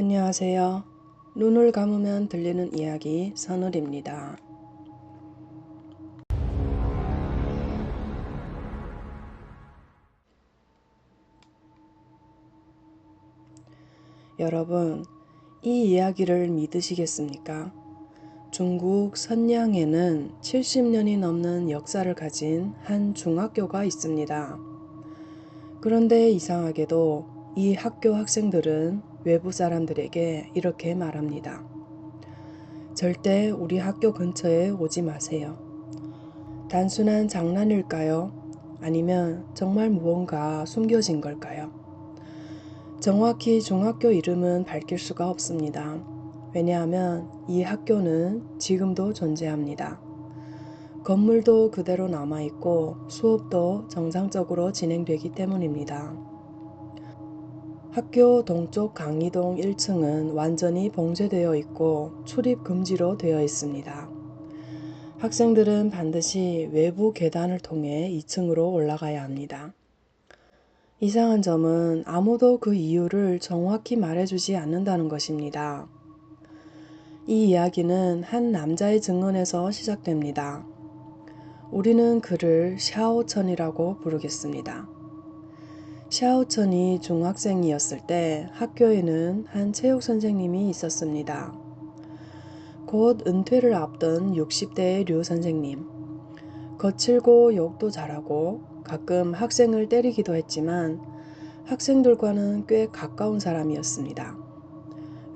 안녕하세요. 눈을 감으면 들리는 이야기 선울입니다. 여러분, 이 이야기를 믿으시겠습니까? 중국 선양에는 70년이 넘는 역사를 가진 한 중학교가 있습니다. 그런데 이상하게도 이 학교 학생들은 외부 사람들에게 이렇게 말합니다. 절대 우리 학교 근처에 오지 마세요. 단순한 장난일까요? 아니면 정말 무언가 숨겨진 걸까요? 정확히 중학교 이름은 밝힐 수가 없습니다. 왜냐하면 이 학교는 지금도 존재합니다. 건물도 그대로 남아있고 수업도 정상적으로 진행되기 때문입니다. 학교 동쪽 강의동 1층은 완전히 봉쇄되어 있고 출입 금지로 되어 있습니다. 학생들은 반드시 외부 계단을 통해 2층으로 올라가야 합니다. 이상한 점은 아무도 그 이유를 정확히 말해주지 않는다는 것입니다. 이 이야기는 한 남자의 증언에서 시작됩니다. 우리는 그를 샤오천이라고 부르겠습니다. 샤오천이 중학생이었을 때 학교에는 한 체육 선생님이 있었습니다. 곧 은퇴를 앞둔 60대의 류 선생님. 거칠고 욕도 잘하고 가끔 학생을 때리기도 했지만 학생들과는 꽤 가까운 사람이었습니다.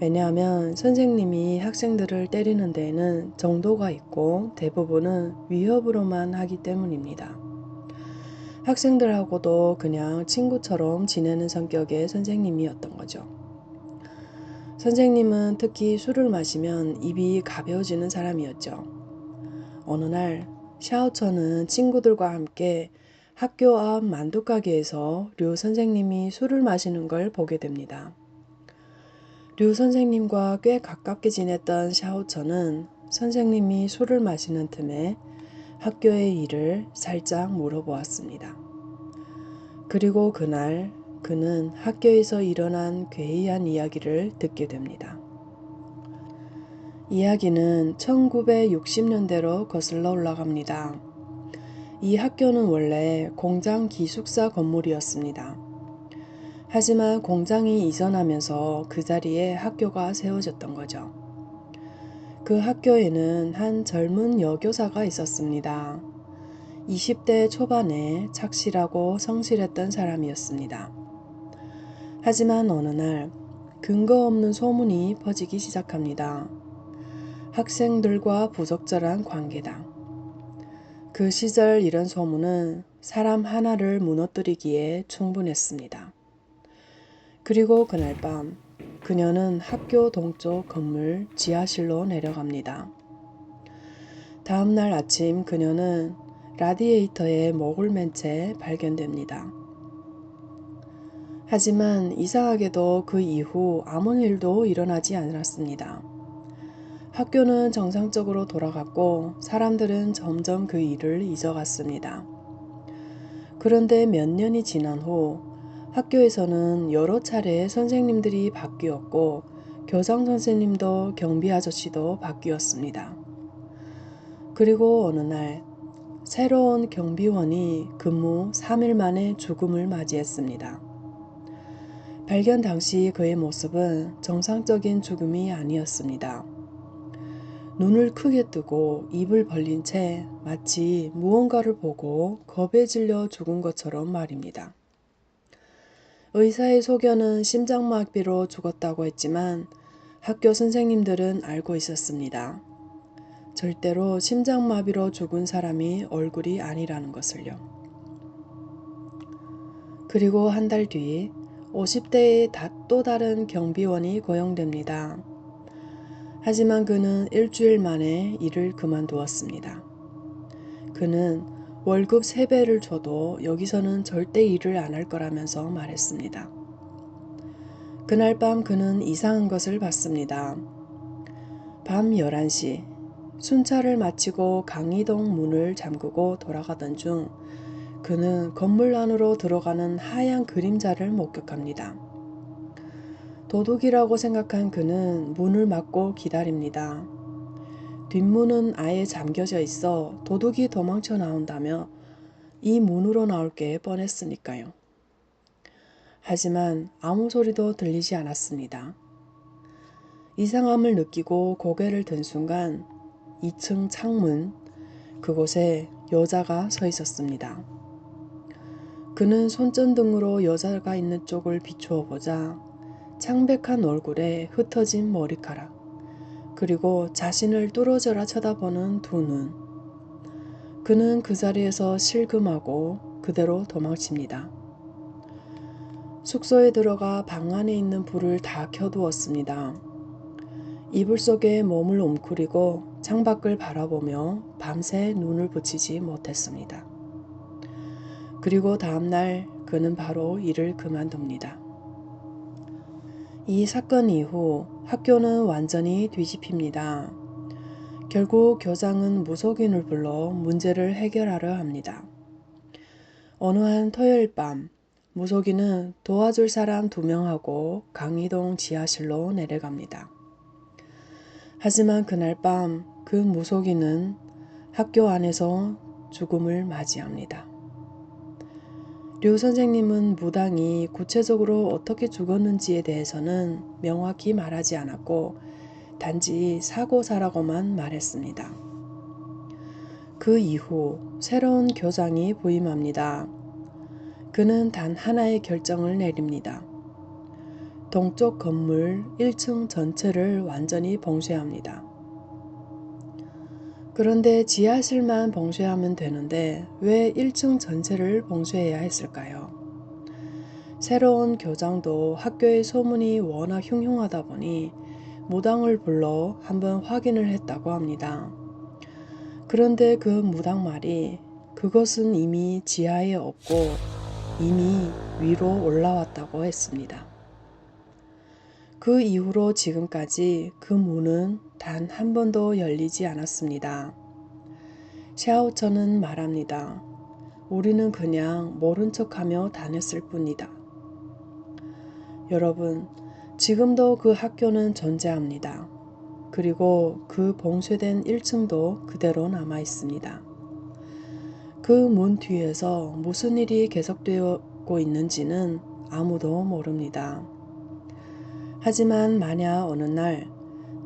왜냐하면 선생님이 학생들을 때리는 데에는 정도가 있고 대부분은 위협으로만 하기 때문입니다. 학생들하고도 그냥 친구처럼 지내는 성격의 선생님이었던 거죠. 선생님은 특히 술을 마시면 입이 가벼워지는 사람이었죠. 어느 날 샤오천은 친구들과 함께 학교 앞 만두가게에서 류 선생님이 술을 마시는 걸 보게 됩니다. 류 선생님과 꽤 가깝게 지냈던 샤오천은 선생님이 술을 마시는 틈에 학교의 일을 살짝 물어보았습니다. 그리고 그날 그는 학교에서 일어난 괴이한 이야기를 듣게 됩니다. 이야기는 1960년대로 거슬러 올라갑니다. 이 학교는 원래 공장 기숙사 건물이었습니다. 하지만 공장이 이전하면서 그 자리에 학교가 세워졌던 거죠. 그 학교에는 한 젊은 여교사가 있었습니다. 20대 초반에 착실하고 성실했던 사람이었습니다. 하지만 어느 날 근거 없는 소문이 퍼지기 시작합니다. 학생들과 부적절한 관계다. 그 시절 이런 소문은 사람 하나를 무너뜨리기에 충분했습니다. 그리고 그날 밤 그녀는 학교 동쪽 건물 지하실로 내려갑니다. 다음날 아침 그녀는 라디에이터에 목을 맨 채 발견됩니다. 하지만 이상하게도 그 이후 아무 일도 일어나지 않았습니다. 학교는 정상적으로 돌아갔고 사람들은 점점 그 일을 잊어갔습니다. 그런데 몇 년이 지난 후 학교에서는 여러 차례 선생님들이 바뀌었고 교장 선생님도 경비 아저씨도 바뀌었습니다. 그리고 어느 날 새로운 경비원이 근무 3일 만에 죽음을 맞이했습니다. 발견 당시 그의 모습은 정상적인 죽음이 아니었습니다. 눈을 크게 뜨고 입을 벌린 채 마치 무언가를 보고 겁에 질려 죽은 것처럼 말입니다. 의사의 소견은 심장마비로 죽었다고 했지만 학교 선생님들은 알고 있었습니다. 절대로 심장마비로 죽은 사람이 얼굴이 아니라는 것을요. 그리고 한 달 뒤 50대의 또 다른 경비원이 고용됩니다. 하지만 그는 일주일 만에 일을 그만두었습니다. 그는 월급 3배를 줘도 여기서는 절대 일을 안 할 거라면서 말했습니다. 그날 밤 그는 이상한 것을 봤습니다. 밤 11시 순찰을 마치고 강의동 문을 잠그고 돌아가던 중 그는 건물 안으로 들어가는 하얀 그림자를 목격합니다. 도둑이라고 생각한 그는 문을 막고 기다립니다. 뒷문은 아예 잠겨져 있어 도둑이 도망쳐 나온다며 이 문으로 나올 게 뻔했으니까요. 하지만 아무 소리도 들리지 않았습니다. 이상함을 느끼고 고개를 든 순간 2층 창문, 그곳에 여자가 서 있었습니다. 그는 손전등으로 여자가 있는 쪽을 비추어 보자 창백한 얼굴에 흩어진 머리카락, 그리고 자신을 뚫어져라 쳐다보는 두 눈. 그는 그 자리에서 실금하고 그대로 도망칩니다. 숙소에 들어가 방 안에 있는 불을 다 켜두었습니다. 이불 속에 몸을 웅크리고 창밖을 바라보며 밤새 눈을 붙이지 못했습니다. 그리고 다음날 그는 바로 일을 그만둡니다. 이 사건 이후 학교는 완전히 뒤집힙니다. 결국 교장은 무속인을 불러 문제를 해결하려 합니다. 어느 한 토요일 밤 무속인은 도와줄 사람 2명하고 강의동 지하실로 내려갑니다. 하지만 그날 밤 그 무속인은 학교 안에서 죽음을 맞이합니다. 류 선생님은 무당이 구체적으로 어떻게 죽었는지에 대해서는 명확히 말하지 않았고 단지 사고사라고만 말했습니다. 그 이후 새로운 교장이 부임합니다. 그는 단 하나의 결정을 내립니다. 동쪽 건물 1층 전체를 완전히 봉쇄합니다. 그런데 지하실만 봉쇄하면 되는데 왜 1층 전체를 봉쇄해야 했을까요? 새로운 교장도 학교의 소문이 워낙 흉흉하다 보니 무당을 불러 한번 확인을 했다고 합니다. 그런데 그 무당 말이 그것은 이미 지하에 없고 이미 위로 올라왔다고 했습니다. 그 이후로 지금까지 그 문은 단 한 번도 열리지 않았습니다. 샤오천은 말합니다. 우리는 그냥 모른 척하며 다녔을 뿐이다. 여러분, 지금도 그 학교는 존재합니다. 그리고 그 봉쇄된 1층도 그대로 남아 있습니다. 그 문 뒤에서 무슨 일이 계속되고 있는지는 아무도 모릅니다. 하지만 만약 어느 날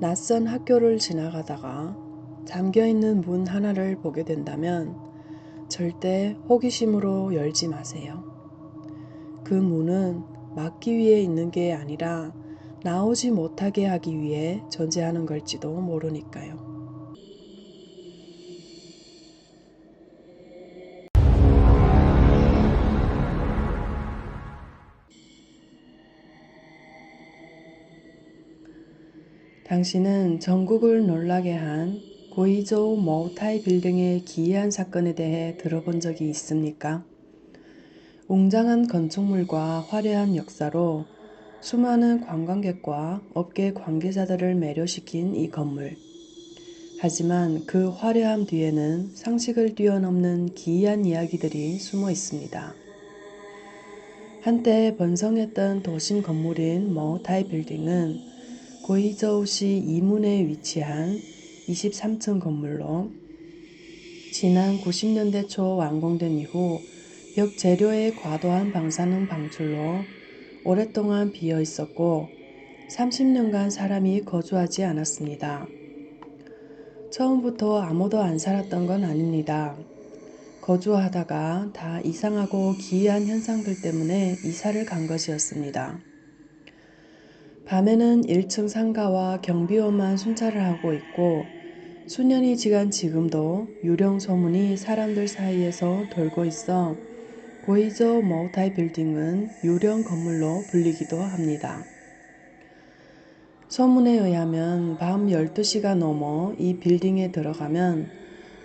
낯선 학교를 지나가다가 잠겨있는 문 하나를 보게 된다면 절대 호기심으로 열지 마세요. 그 문은 막기 위해 있는 게 아니라 나오지 못하게 하기 위해 존재하는 걸지도 모르니까요. 당신은 전국을 놀라게 한 고이저우 머우타이 빌딩의 기이한 사건에 대해 들어본 적이 있습니까? 웅장한 건축물과 화려한 역사로 수많은 관광객과 업계 관계자들을 매료시킨 이 건물. 하지만 그 화려함 뒤에는 상식을 뛰어넘는 기이한 이야기들이 숨어 있습니다. 한때 번성했던 도심 건물인 머우타이 빌딩은 고이저우시 이문에 위치한 23층 건물로 지난 90년대 초 완공된 이후 벽 재료의 과도한 방사능 방출로 오랫동안 비어 있었고 30년간 사람이 거주하지 않았습니다. 처음부터 아무도 안 살았던 건 아닙니다. 거주하다가 다 이상하고 기이한 현상들 때문에 이사를 간 것이었습니다. 밤에는 1층 상가와 경비원만 순찰을 하고 있고 수년이 지난 지금도 유령 소문이 사람들 사이에서 돌고 있어 고이저 머우타이 빌딩은 유령 건물로 불리기도 합니다. 소문에 의하면 밤 12시가 넘어 이 빌딩에 들어가면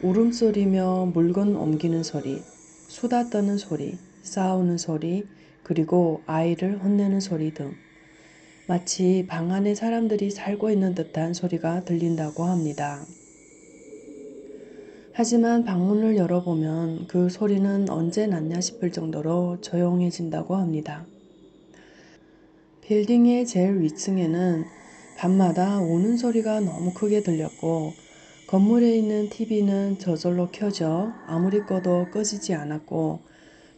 울음소리며 물건 옮기는 소리, 수다 떠는 소리, 싸우는 소리, 그리고 아이를 혼내는 소리 등 마치 방 안에 사람들이 살고 있는 듯한 소리가 들린다고 합니다. 하지만 방문을 열어보면 그 소리는 언제 났냐 싶을 정도로 조용해진다고 합니다. 빌딩의 제일 위층에는 밤마다 우는 소리가 너무 크게 들렸고 건물에 있는 TV는 저절로 켜져 아무리 꺼도 꺼지지 않았고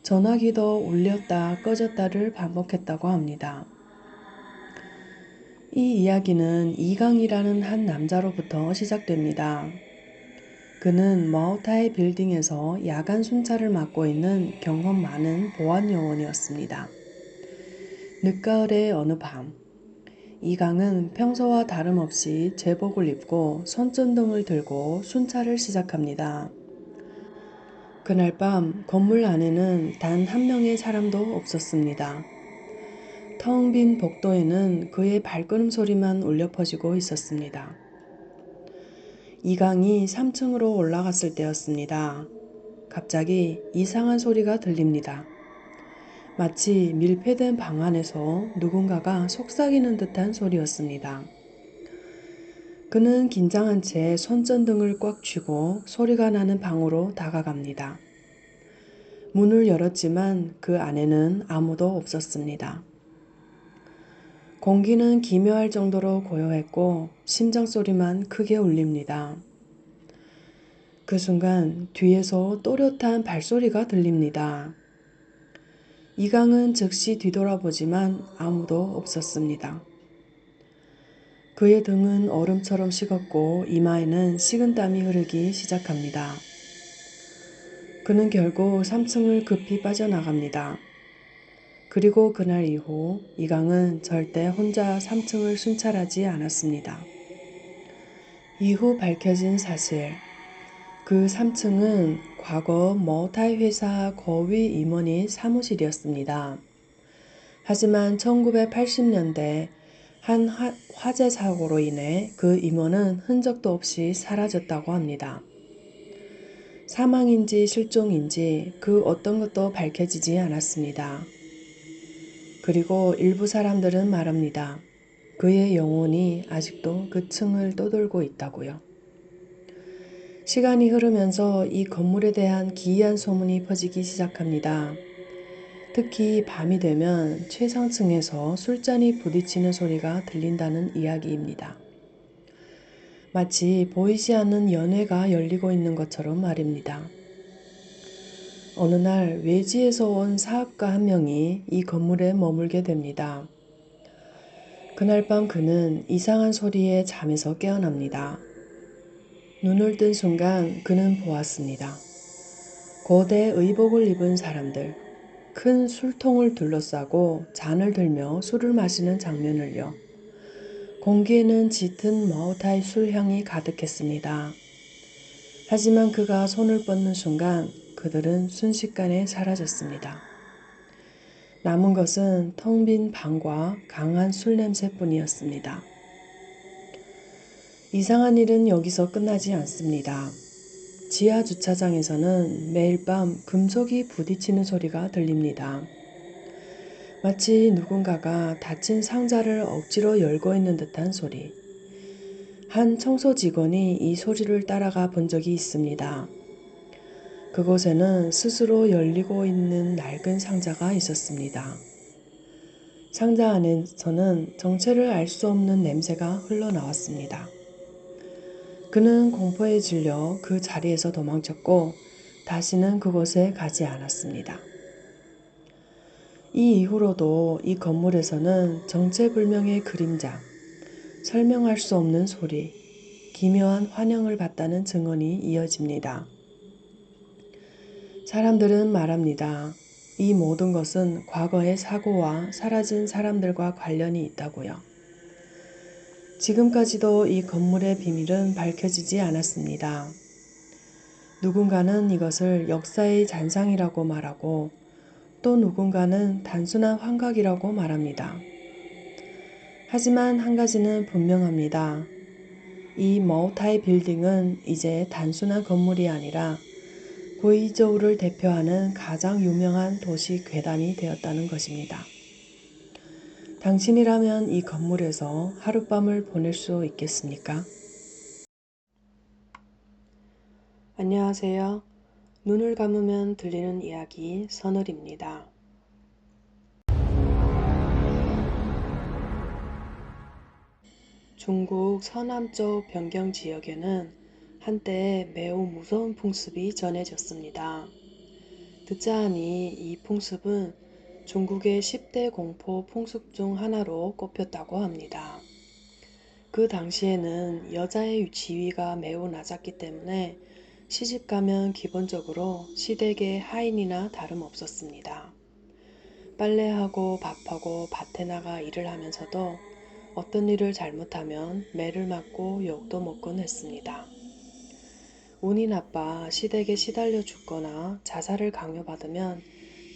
전화기도 울렸다 꺼졌다를 반복했다고 합니다. 이 이야기는 이강이라는 한 남자로부터 시작됩니다. 그는 머우타이 빌딩에서 야간 순찰을 맡고 있는 경험 많은 보안 요원이었습니다. 늦가을의 어느 밤, 이강은 평소와 다름없이 제복을 입고 손전등을 들고 순찰을 시작합니다. 그날 밤 건물 안에는 단 한 명의 사람도 없었습니다. 텅 빈 복도에는 그의 발걸음 소리만 울려 퍼지고 있었습니다. 이강이 3층으로 올라갔을 때였습니다. 갑자기 이상한 소리가 들립니다. 마치 밀폐된 방 안에서 누군가가 속삭이는 듯한 소리였습니다. 그는 긴장한 채 손전등을 꽉 쥐고 소리가 나는 방으로 다가갑니다. 문을 열었지만 그 안에는 아무도 없었습니다. 공기는 기묘할 정도로 고요했고 심장소리만 크게 울립니다. 그 순간 뒤에서 또렷한 발소리가 들립니다. 이강은 즉시 뒤돌아보지만 아무도 없었습니다. 그의 등은 얼음처럼 식었고 이마에는 식은땀이 흐르기 시작합니다. 그는 결국 3층을 급히 빠져나갑니다. 그리고 그날 이후 이강은 절대 혼자 3층을 순찰하지 않았습니다. 이후 밝혀진 사실, 그 3층은 과거 머우타이 회사 거위 임원의 사무실이었습니다. 하지만 1980년대 한 화재 사고로 인해 그 임원은 흔적도 없이 사라졌다고 합니다. 사망인지 실종인지 그 어떤 것도 밝혀지지 않았습니다. 그리고 일부 사람들은 말합니다. 그의 영혼이 아직도 그 층을 떠돌고 있다고요. 시간이 흐르면서 이 건물에 대한 기이한 소문이 퍼지기 시작합니다. 특히 밤이 되면 최상층에서 술잔이 부딪히는 소리가 들린다는 이야기입니다. 마치 보이지 않는 연회가 열리고 있는 것처럼 말입니다. 어느 날 외지에서 온 사업가 한 명이 이 건물에 머물게 됩니다. 그날 밤 그는 이상한 소리에 잠에서 깨어납니다. 눈을 뜬 순간 그는 보았습니다. 고대 의복을 입은 사람들, 큰 술통을 둘러싸고 잔을 들며 술을 마시는 장면을요. 공기에는 짙은 머우타이 술향이 가득했습니다. 하지만 그가 손을 뻗는 순간 그들은 순식간에 사라졌습니다. 남은 것은 텅 빈 방과 강한 술 냄새뿐이었습니다. 이상한 일은 여기서 끝나지 않습니다. 지하 주차장에서는 매일 밤 금속이 부딪히는 소리가 들립니다. 마치 누군가가 닫힌 상자를 억지로 열고 있는 듯한 소리. 한 청소 직원이 이 소리를 따라가 본 적이 있습니다. 그곳에는 스스로 열리고 있는 낡은 상자가 있었습니다. 상자 안에서는 정체를 알 수 없는 냄새가 흘러나왔습니다. 그는 공포에 질려 그 자리에서 도망쳤고 다시는 그곳에 가지 않았습니다. 이 이후로도 이 건물에서는 정체불명의 그림자, 설명할 수 없는 소리, 기묘한 환영을 받다는 증언이 이어집니다. 사람들은 말합니다. 이 모든 것은 과거의 사고와 사라진 사람들과 관련이 있다고요. 지금까지도 이 건물의 비밀은 밝혀지지 않았습니다. 누군가는 이것을 역사의 잔상이라고 말하고 또 누군가는 단순한 환각이라고 말합니다. 하지만 한 가지는 분명합니다. 이 머우타이 빌딩은 이제 단순한 건물이 아니라 구이저우를 대표하는 가장 유명한 도시 괴담이 되었다는 것입니다. 당신이라면 이 건물에서 하룻밤을 보낼 수 있겠습니까? 안녕하세요. 눈을 감으면 들리는 이야기 서늘입니다. 중국 서남쪽 변경 지역에는 한때 매우 무서운 풍습이 전해졌습니다. 듣자 하니 이 풍습은 중국의 10대 공포 풍습 중 하나로 꼽혔다고 합니다. 그 당시에는 여자의 지위가 매우 낮았기 때문에 시집가면 기본적으로 시댁의 하인이나 다름없었습니다. 빨래하고 밥하고 밭에 나가 일을 하면서도 어떤 일을 잘못하면 매를 맞고 욕도 먹곤 했습니다. 운이 나빠 시댁에 시달려 죽거나 자살을 강요받으면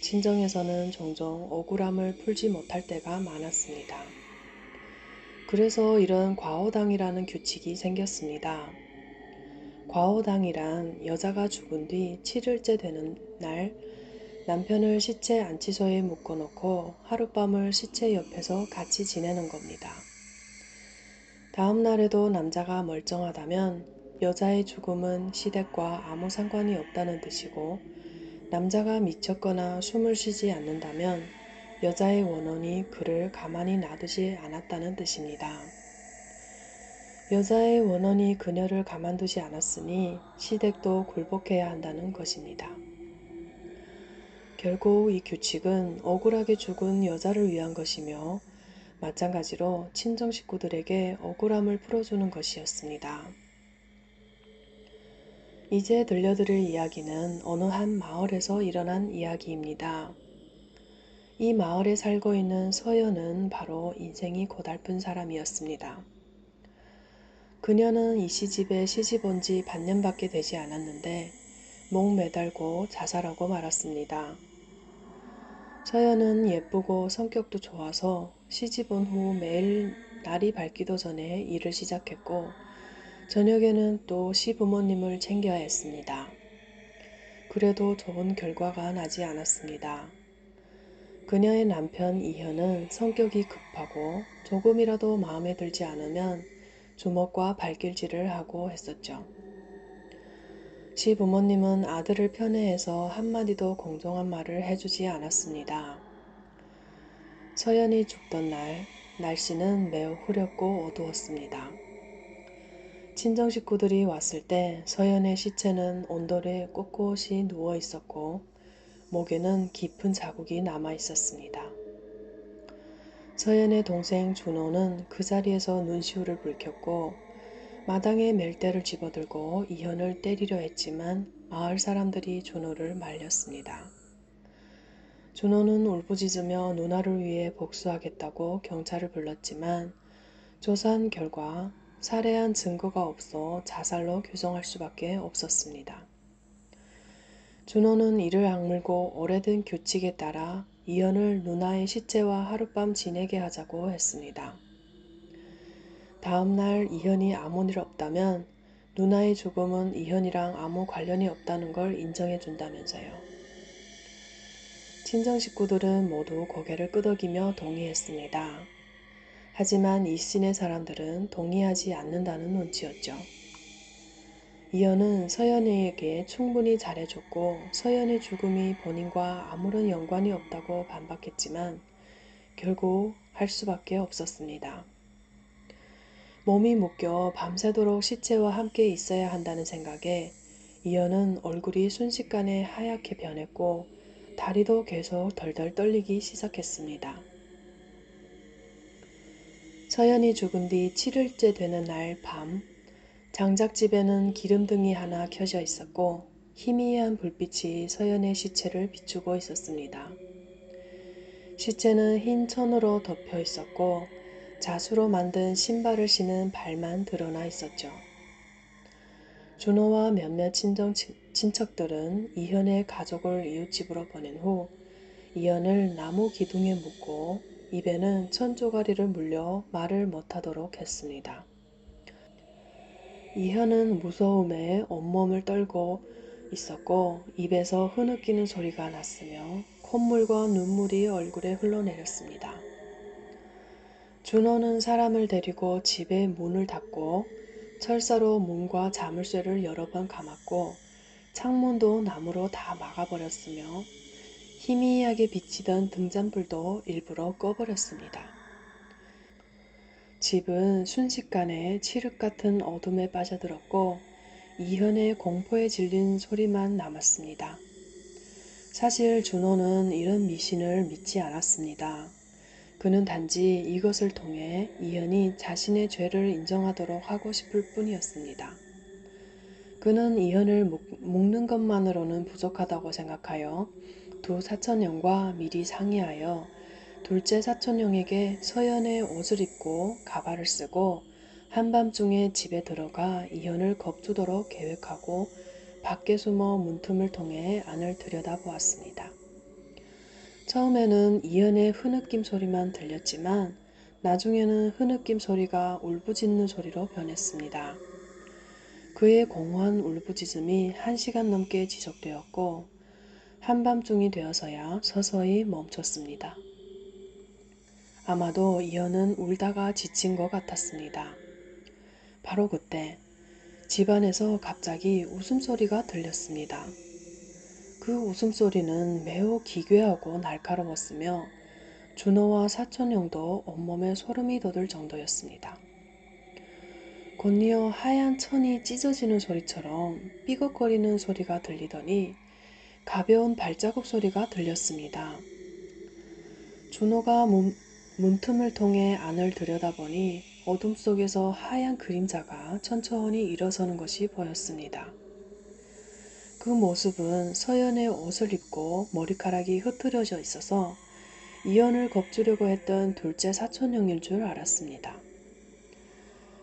친정에서는 종종 억울함을 풀지 못할 때가 많았습니다. 그래서 이런 과오당이라는 규칙이 생겼습니다. 과오당이란 여자가 죽은 뒤 7일째 되는 날 남편을 시체 안치소에 묶어놓고 하룻밤을 시체 옆에서 같이 지내는 겁니다. 다음 날에도 남자가 멀쩡하다면 여자의 죽음은 시댁과 아무 상관이 없다는 뜻이고, 남자가 미쳤거나 숨을 쉬지 않는다면 여자의 원혼이 그를 가만히 놔두지 않았다는 뜻입니다. 여자의 원혼이 그녀를 가만두지 않았으니 시댁도 굴복해야 한다는 것입니다. 결국 이 규칙은 억울하게 죽은 여자를 위한 것이며 마찬가지로 친정 식구들에게 억울함을 풀어주는 것이었습니다. 이제 들려드릴 이야기는 어느 한 마을에서 일어난 이야기입니다. 이 마을에 살고 있는 서연은 바로 인생이 고달픈 사람이었습니다. 그녀는 이 시집에 시집 온 지 반년밖에 되지 않았는데 목 매달고 자살하고 말았습니다. 서연은 예쁘고 성격도 좋아서 시집 온 후 매일 날이 밝기도 전에 일을 시작했고 저녁에는 또 시부모님을 챙겨야 했습니다. 그래도 좋은 결과가 나지 않았습니다. 그녀의 남편 이현은 성격이 급하고 조금이라도 마음에 들지 않으면 주먹과 발길질을 하고 했었죠. 시부모님은 아들을 편애해서 한마디도 공정한 말을 해주지 않았습니다. 서연이 죽던 날, 날씨는 매우 흐렸고 어두웠습니다. 친정 식구들이 왔을 때 서연의 시체는 온돌에 꼿꼿이 누워 있었고 목에는 깊은 자국이 남아 있었습니다. 서연의 동생 준호는 그 자리에서 눈시울을 붉혔고 마당에 멜대를 집어들고 이현을 때리려 했지만 마을 사람들이 준호를 말렸습니다. 준호는 울부짖으며 누나를 위해 복수하겠다고 경찰을 불렀지만 조사한 결과 살해한 증거가 없어 자살로 규정할 수밖에 없었습니다. 준호는 이를 악물고 오래된 규칙에 따라 이현을 누나의 시체와 하룻밤 지내게 하자고 했습니다. 다음 날 이현이 아무 일 없다면 누나의 죽음은 이현이랑 아무 관련이 없다는 걸 인정해 준다면서요. 친정 식구들은 모두 고개를 끄덕이며 동의했습니다. 하지만 이 씬의 사람들은 동의하지 않는다는 눈치였죠. 이현은 서연이에게 충분히 잘해줬고 서연의 죽음이 본인과 아무런 연관이 없다고 반박했지만 결국 할 수밖에 없었습니다. 몸이 묶여 밤새도록 시체와 함께 있어야 한다는 생각에 이현은 얼굴이 순식간에 하얗게 변했고 다리도 계속 덜덜 떨리기 시작했습니다. 서연이 죽은 뒤 7일째 되는 날 밤, 장작집에는 기름등이 하나 켜져 있었고 희미한 불빛이 서연의 시체를 비추고 있었습니다. 시체는 흰 천으로 덮여 있었고 자수로 만든 신발을 신은 발만 드러나 있었죠. 준호와 몇몇 친척들은 이현의 가족을 이웃집으로 보낸 후 이현을 나무 기둥에 묶고 입에는 천조가리를 물려 말을 못하도록 했습니다. 이현은 무서움에 온몸을 떨고 있었고 입에서 흐느끼는 소리가 났으며 콧물과 눈물이 얼굴에 흘러내렸습니다. 준호는 사람을 데리고 집의 문을 닫고 철사로 문과 자물쇠를 여러 번 감았고 창문도 나무로 다 막아버렸으며 희미하게 비치던 등잔불도 일부러 꺼버렸습니다. 집은 순식간에 칠흑 같은 어둠에 빠져들었고 이현의 공포에 질린 소리만 남았습니다. 사실 준호는 이런 미신을 믿지 않았습니다. 그는 단지 이것을 통해 이현이 자신의 죄를 인정하도록 하고 싶을 뿐이었습니다. 그는 이현을 묶는 것만으로는 부족하다고 생각하여 두 사촌형과 미리 상의하여 둘째 사촌형에게 서연의 옷을 입고 가발을 쓰고 한밤중에 집에 들어가 이현을 겁주도록 계획하고 밖에 숨어 문틈을 통해 안을 들여다보았습니다. 처음에는 이현의 흐느낌 소리만 들렸지만 나중에는 흐느낌 소리가 울부짖는 소리로 변했습니다. 그의 공허한 울부짖음이 1시간 넘게 지속되었고 한밤중이 되어서야 서서히 멈췄습니다. 아마도 이현은 울다가 지친 것 같았습니다. 바로 그때 집안에서 갑자기 웃음소리가 들렸습니다. 그 웃음소리는 매우 기괴하고 날카로웠으며 준호와 사촌형도 온몸에 소름이 돋을 정도였습니다. 곧이어 하얀 천이 찢어지는 소리처럼 삐걱거리는 소리가 들리더니 가벼운 발자국 소리가 들렸습니다. 준호가 문틈을 통해 안을 들여다보니 어둠 속에서 하얀 그림자가 천천히 일어서는 것이 보였습니다. 그 모습은 서연의 옷을 입고 머리카락이 흐트러져 있어서 이현을 겁주려고 했던 둘째 사촌형인 줄 알았습니다.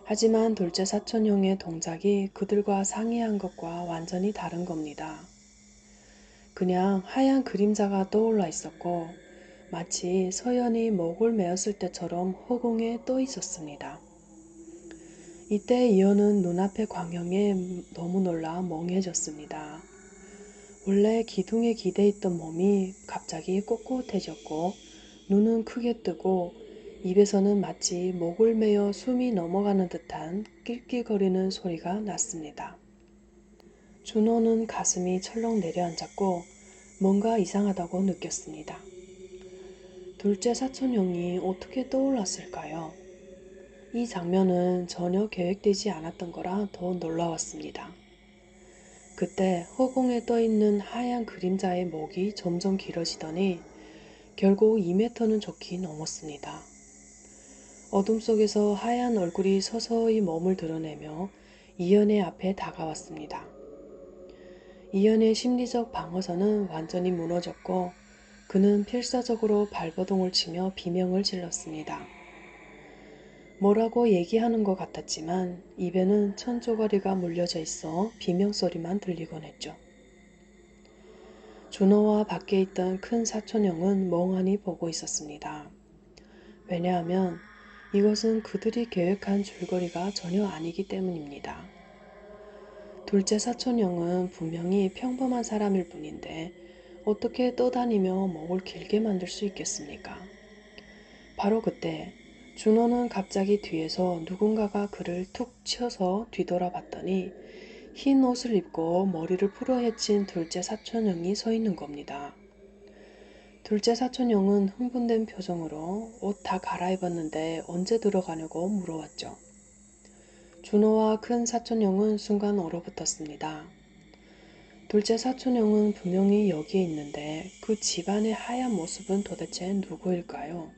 하지만 둘째 사촌형의 동작이 그들과 상의한 것과 완전히 다른 겁니다. 그냥 하얀 그림자가 떠올라 있었고 마치 서연이 목을 메었을 때처럼 허공에 떠 있었습니다. 이때 이현은 눈앞의 광경에 너무 놀라 멍해졌습니다. 원래 기둥에 기대 있던 몸이 갑자기 꼿꼿해졌고 눈은 크게 뜨고 입에서는 마치 목을 메어 숨이 넘어가는 듯한 낄낄거리는 소리가 났습니다. 준호는 가슴이 철렁 내려앉았고 뭔가 이상하다고 느꼈습니다. 둘째 사촌형이 어떻게 떠올랐을까요? 이 장면은 전혀 계획되지 않았던 거라 더 놀라웠습니다. 그때 허공에 떠있는 하얀 그림자의 목이 점점 길어지더니 결국 2m는 좋게 넘었습니다. 어둠 속에서 하얀 얼굴이 서서히 몸을 드러내며 이현의 앞에 다가왔습니다. 이현의 심리적 방어선은 완전히 무너졌고 그는 필사적으로 발버둥을 치며 비명을 질렀습니다. 뭐라고 얘기하는 것 같았지만 입에는 천조가리가 물려져 있어 비명소리만 들리곤 했죠. 준호와 밖에 있던 큰 사촌형은 멍하니 보고 있었습니다. 왜냐하면 이것은 그들이 계획한 줄거리가 전혀 아니기 때문입니다. 둘째 사촌형은 분명히 평범한 사람일 뿐인데 어떻게 떠다니며 목을 길게 만들 수 있겠습니까? 바로 그때 준호는 갑자기 뒤에서 누군가가 그를 툭 쳐서 뒤돌아봤더니 흰 옷을 입고 머리를 풀어헤친 둘째 사촌형이 서 있는 겁니다. 둘째 사촌형은 흥분된 표정으로 옷 다 갈아입었는데 언제 들어가냐고 물어왔죠. 준호와 큰 사촌형은 순간 얼어붙었습니다. 둘째 사촌형은 분명히 여기에 있는데 그 집안의 하얀 모습은 도대체 누구일까요?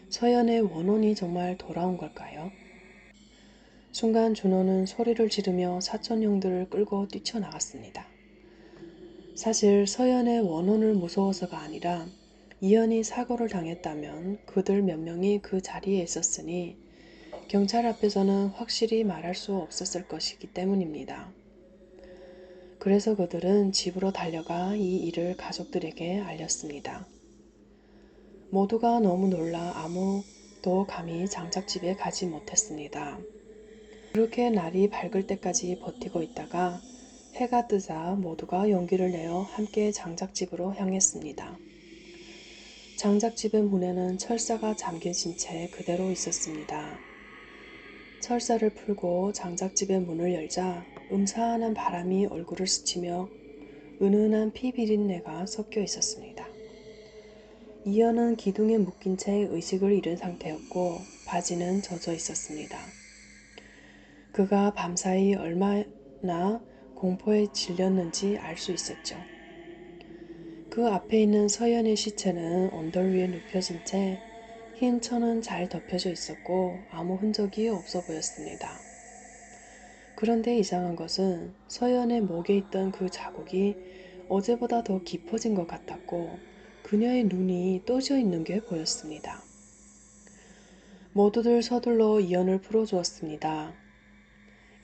서연의 원혼이 정말 돌아온 걸까요? 순간 준호는 소리를 지르며 사촌형들을 끌고 뛰쳐나갔습니다. 사실 서연의 원혼을 무서워서가 아니라 이현이 사고를 당했다면 그들 몇 명이 그 자리에 있었으니 경찰 앞에서는 확실히 말할 수 없었을 것이기 때문입니다. 그래서 그들은 집으로 달려가 이 일을 가족들에게 알렸습니다. 모두가 너무 놀라 아무도 감히 장작집에 가지 못했습니다. 그렇게 날이 밝을 때까지 버티고 있다가 해가 뜨자 모두가 용기를 내어 함께 장작집으로 향했습니다. 장작집의 문에는 철사가 잠겨진 채 그대로 있었습니다. 철사를 풀고 장작집의 문을 열자 음산한 바람이 얼굴을 스치며 은은한 피 비린내가 섞여 있었습니다. 이현은 기둥에 묶인 채 의식을 잃은 상태였고 바지는 젖어 있었습니다. 그가 밤사이 얼마나 공포에 질렸는지 알 수 있었죠. 그 앞에 있는 서연의 시체는 언덕 위에 눕혀진 채 흰 천은 잘 덮여져 있었고 아무 흔적이 없어 보였습니다. 그런데 이상한 것은 서연의 목에 있던 그 자국이 어제보다 더 깊어진 것 같았고 그녀의 눈이 떠져 있는 게 보였습니다. 모두들 서둘러 이연을 풀어주었습니다.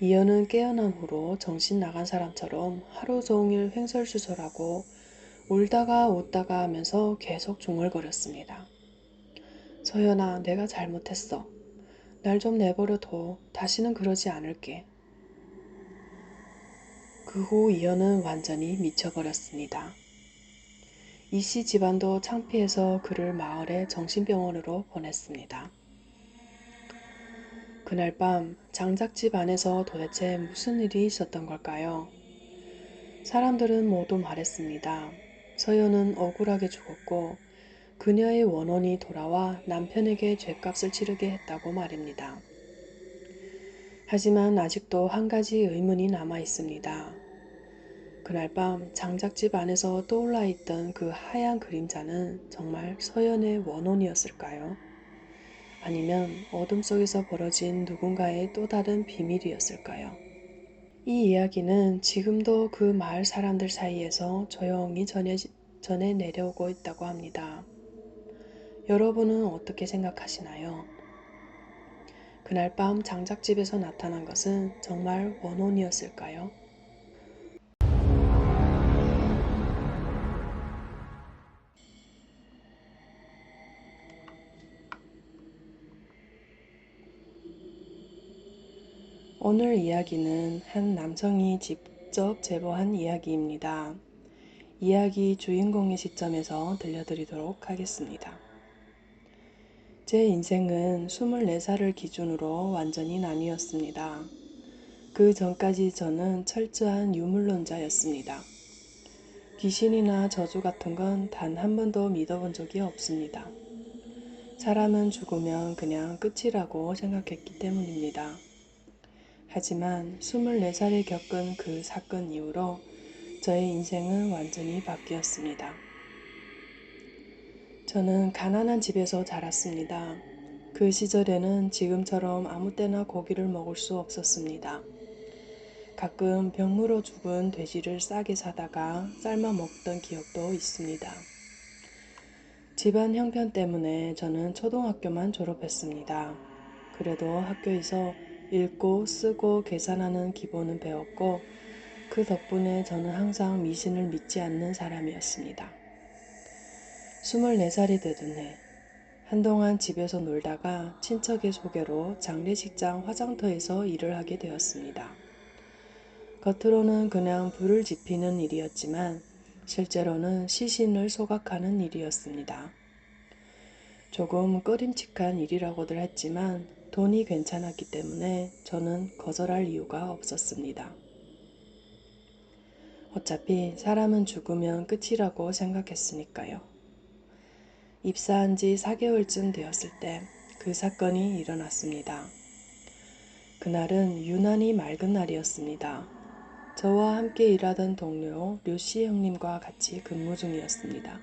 이연은 깨어난 후로 정신 나간 사람처럼 하루 종일 횡설수설하고 울다가 웃다가 하면서 계속 중얼거렸습니다. 서연아, 내가 잘못했어. 날 좀 내버려둬. 다시는 그러지 않을게. 그 후 이현은 완전히 미쳐버렸습니다. 이씨 집안도 창피해서 그를 마을의 정신병원으로 보냈습니다. 그날 밤 장작집 안에서 도대체 무슨 일이 있었던 걸까요? 사람들은 모두 말했습니다. 서연은 억울하게 죽었고 그녀의 원혼이 돌아와 남편에게 죗값을 치르게 했다고 말입니다. 하지만 아직도 한 가지 의문이 남아 있습니다. 그날 밤 장작집 안에서 떠올라 있던 그 하얀 그림자는 정말 서연의 원혼이었을까요? 아니면 어둠 속에서 벌어진 누군가의 또 다른 비밀이었을까요? 이 이야기는 지금도 그 마을 사람들 사이에서 조용히 전해 내려오고 있다고 합니다. 여러분은 어떻게 생각하시나요? 그날 밤 장작집에서 나타난 것은 정말 원혼이었을까요? 오늘 이야기는 한 남성이 직접 제보한 이야기입니다. 이야기 주인공의 시점에서 들려드리도록 하겠습니다. 제 인생은 24살을 기준으로 완전히 나뉘었습니다. 그 전까지 저는 철저한 유물론자였습니다. 귀신이나 저주 같은 건 단 한 번도 믿어본 적이 없습니다. 사람은 죽으면 그냥 끝이라고 생각했기 때문입니다. 하지만 24살에 겪은 그 사건 이후로 저의 인생은 완전히 바뀌었습니다. 저는 가난한 집에서 자랐습니다. 그 시절에는 지금처럼 아무 때나 고기를 먹을 수 없었습니다. 가끔 병물어 죽은 돼지를 싸게 사다가 삶아 먹던 기억도 있습니다. 집안 형편 때문에 저는 초등학교만 졸업했습니다. 그래도 학교에서 읽고 쓰고 계산하는 기본은 배웠고 그 덕분에 저는 항상 미신을 믿지 않는 사람이었습니다. 24살이 되던 해 한동안 집에서 놀다가 친척의 소개로 장례식장 화장터에서 일을 하게 되었습니다. 겉으로는 그냥 불을 지피는 일이었지만 실제로는 시신을 소각하는 일이었습니다. 조금 꺼림칙한 일이라고들 했지만 돈이 괜찮았기 때문에 저는 거절할 이유가 없었습니다. 어차피 사람은 죽으면 끝이라고 생각했으니까요. 입사한 지 4개월쯤 되었을 때 그 사건이 일어났습니다. 그날은 유난히 맑은 날이었습니다. 저와 함께 일하던 동료 류씨 형님과 같이 근무 중이었습니다.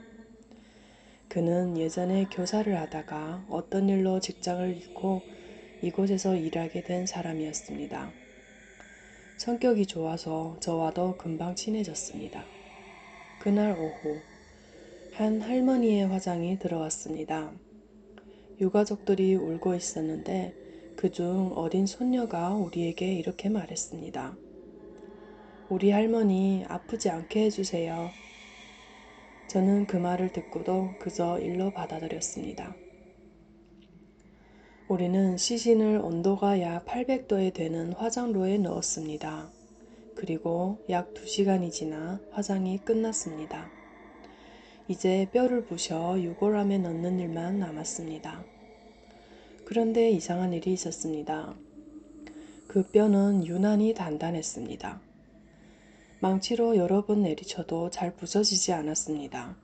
그는 예전에 교사를 하다가 어떤 일로 직장을 잃고 이곳에서 일하게 된 사람이었습니다. 성격이 좋아서 저와도 금방 친해졌습니다. 그날 오후 한 할머니의 화장이 들어왔습니다. 유가족들이 울고 있었는데 그중 어린 손녀가 우리에게 이렇게 말했습니다. 우리 할머니 아프지 않게 해주세요. 저는 그 말을 듣고도 그저 일로 받아들였습니다. 우리는 시신을 온도가 약 800도에 되는 화장로에 넣었습니다. 그리고 약 2시간이 지나 화장이 끝났습니다. 이제 뼈를 부셔 유골함에 넣는 일만 남았습니다. 그런데 이상한 일이 있었습니다. 그 뼈는 유난히 단단했습니다. 망치로 여러 번 내리쳐도 잘 부서지지 않았습니다.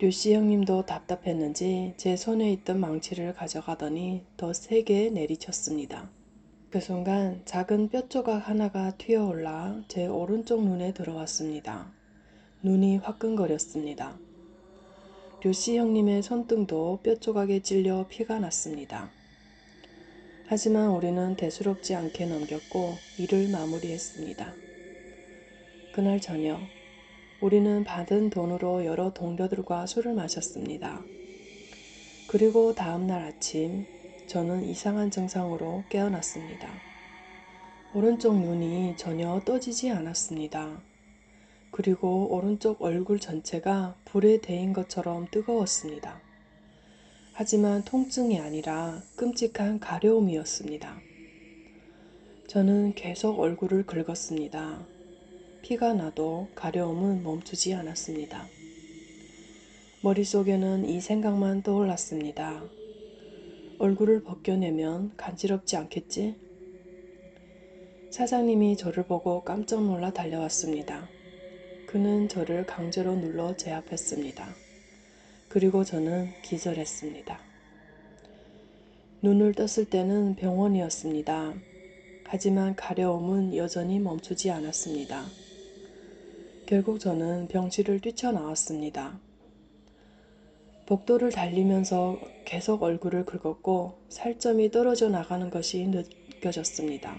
류씨 형님도 답답했는지 제 손에 있던 망치를 가져가더니 더 세게 내리쳤습니다. 그 순간 작은 뼈 조각 하나가 튀어올라 제 오른쪽 눈에 들어왔습니다. 눈이 화끈거렸습니다. 류씨 형님의 손등도 뼈 조각에 찔려 피가 났습니다. 하지만 우리는 대수롭지 않게 넘겼고 일을 마무리했습니다. 그날 저녁 우리는 받은 돈으로 여러 동료들과 술을 마셨습니다. 그리고 다음날 아침 저는 이상한 증상으로 깨어났습니다. 오른쪽 눈이 전혀 떠지지 않았습니다. 그리고 오른쪽 얼굴 전체가 불에 데인 것처럼 뜨거웠습니다. 하지만 통증이 아니라 끔찍한 가려움이었습니다. 저는 계속 얼굴을 긁었습니다. 피가 나도 가려움은 멈추지 않았습니다. 머릿속에는 이 생각만 떠올랐습니다. 얼굴을 벗겨내면 간지럽지 않겠지? 사장님이 저를 보고 깜짝 놀라 달려왔습니다. 그는 저를 강제로 눌러 제압했습니다. 그리고 저는 기절했습니다. 눈을 떴을 때는 병원이었습니다. 하지만 가려움은 여전히 멈추지 않았습니다. 결국 저는 병실을 뛰쳐나왔습니다. 복도를 달리면서 계속 얼굴을 긁었고 살점이 떨어져 나가는 것이 느껴졌습니다.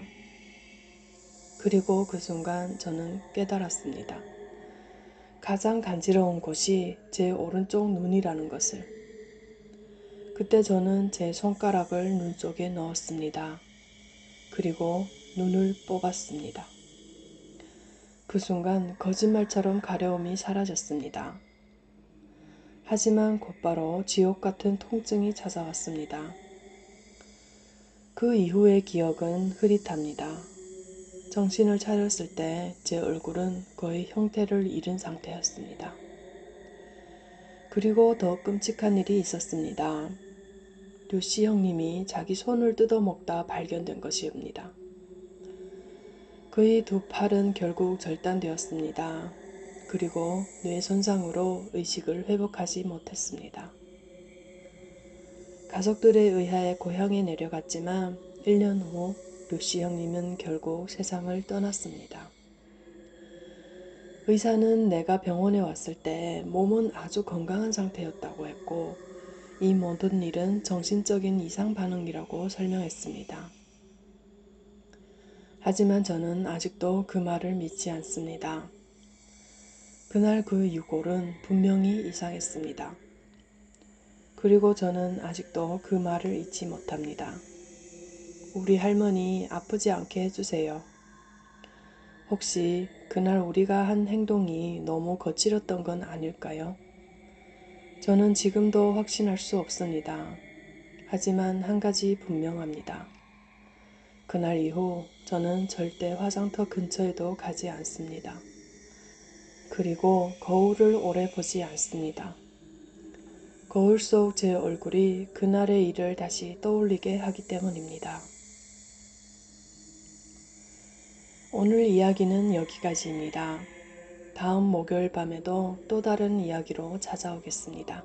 그리고 그 순간 저는 깨달았습니다. 가장 간지러운 곳이 제 오른쪽 눈이라는 것을. 그때 저는 제 손가락을 눈 속에 넣었습니다. 그리고 눈을 뽑았습니다. 그 순간 거짓말처럼 가려움이 사라졌습니다. 하지만 곧바로 지옥 같은 통증이 찾아왔습니다. 그 이후의 기억은 흐릿합니다. 정신을 차렸을 때 제 얼굴은 거의 형태를 잃은 상태였습니다. 그리고 더 끔찍한 일이 있었습니다. 류씨 형님이 자기 손을 뜯어먹다 발견된 것이옵니다. 그의 두 팔은 결국 절단되었습니다. 그리고 뇌 손상으로 의식을 회복하지 못했습니다. 가족들에 의하여 고향에 내려갔지만 1년 후 류씨 형님은 결국 세상을 떠났습니다. 의사는 내가 병원에 왔을 때 몸은 아주 건강한 상태였다고 했고 이 모든 일은 정신적인 이상 반응이라고 설명했습니다. 하지만 저는 아직도 그 말을 믿지 않습니다. 그날 그 유골은 분명히 이상했습니다. 그리고 저는 아직도 그 말을 잊지 못합니다. 우리 할머니 아프지 않게 해주세요. 혹시 그날 우리가 한 행동이 너무 거칠었던 건 아닐까요? 저는 지금도 확신할 수 없습니다. 하지만 한 가지 분명합니다. 그날 이후 저는 절대 화장터 근처에도 가지 않습니다. 그리고 거울을 오래 보지 않습니다. 거울 속 제 얼굴이 그날의 일을 다시 떠올리게 하기 때문입니다. 오늘 이야기는 여기까지입니다. 다음 목요일 밤에도 또 다른 이야기로 찾아오겠습니다.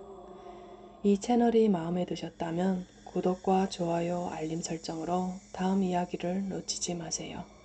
이 채널이 마음에 드셨다면 구독과 좋아요, 알림 설정으로 다음 이야기를 놓치지 마세요.